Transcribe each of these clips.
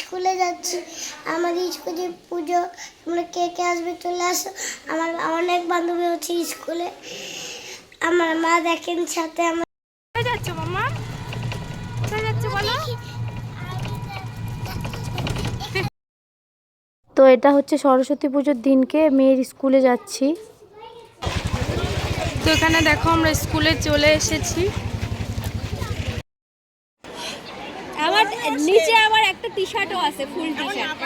স্কুলে যাচ্ছি। আমাদের স্কুলে পুজো, তোমরা কে কে আসবে চলে আসো। আমার অনেক বান্ধবী হচ্ছে স্কুলে। আমার মা দেখেন সাথে। আমার কোথায় যাচ্ছ মামা? কোথায় যাচ্ছ বলো? তো এটা হচ্ছে সরস্বতী পুজোর দিনকে মেয়ের স্কুলে যাচ্ছি। তো এখানে দেখো আমরা স্কুলে চলে এসেছি। আমার নিচে আবার একটা টি শার্টও আছে, ফুল টি শার্ট।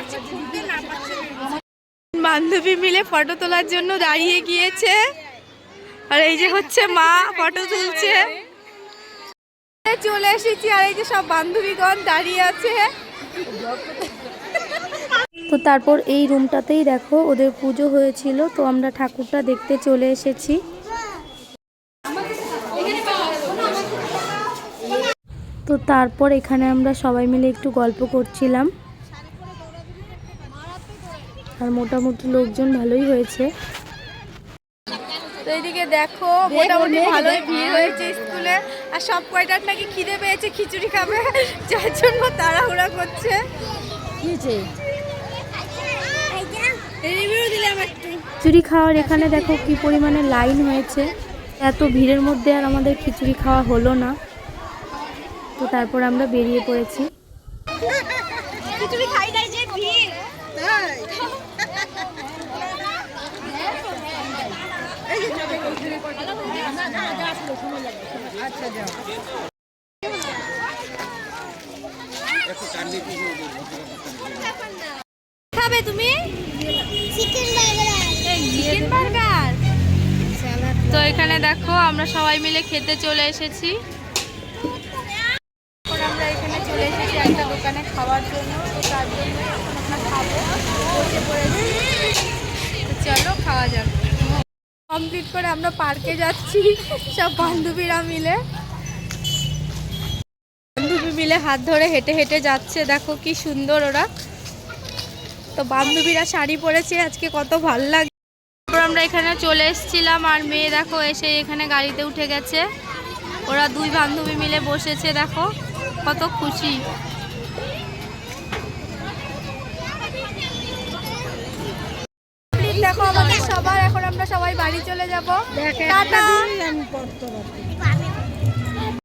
বান্ধবী মিলে ফটো তোলার জন্য দাঁড়িয়ে গিয়েছে, আর এই যে হচ্ছে মা ফটো তুলছে। চলে এসেছি আর এই যে সব বান্ধবীগণ দাঁড়িয়ে আছে। তো তারপর এই রুমটাতেই দেখো ওদের পুজো হয়েছিল, তো আমরা ঠাকুরটা দেখতে চলে এসেছি। তো তারপর এখানে আমরা সবাই মিলে একটু গল্প করছিলাম, আর মোটামুটি লোকজন ভালোই হয়েছে। তো এইদিকে দেখো মোটামুটি ভালোই ভিড় হয়েছে স্কুলে, আর সব কয়টার নাকি খিদে পেয়েছে, খিচুড়ি খাবে, যার জন্য তাড়াহুড়া করছে। খিচুড়ি খাওয়ার এখানে দেখো কি পরিমাণে লাইন হয়েছে। এত ভিড়ের মধ্যে আর আমাদের খিচুড়ি খাওয়া হলো না। তো তারপর আমরা বেরিয়ে পড়েছি। খিচুড়ি খাই নাই যে ভিড়। খাবে তুমি চিকেন বার্গার। Chicken burger? তো এখানে দেখো আমরা সবাই মিলে খেতে চলে এসেছি। আমরা এখানে চলে এসেছি একটা দোকানে খাওয়ার জন্য, তো তার জন্য এখন আমরা খাবো, বসে পড়েছি। তো চলো খাওয়া যাক। কমপ্লিট করে আমরা পার্কে যাচ্ছি সব বান্ধবীরা মিলে। বান্ধবী মিলে হাত ধরে হেঁটে হেঁটে যাচ্ছে, দেখো কি সুন্দর ওরা। তো বান্ধবীরা শাড়ি পরেছে আজকে, কত ভালো লাগে। তারপর আমরা এখানে চলে এসেছিলাম, আর মেয়ে দেখো এসে এখানে গাড়িতে উঠে গেছে। ওরা দুই বান্ধবী মিলে বসেছে, দেখো কত খুশি। দেখো আমাদের সবার, এখন আমরা সবাই বাড়ি চলে যাবো। টাটা।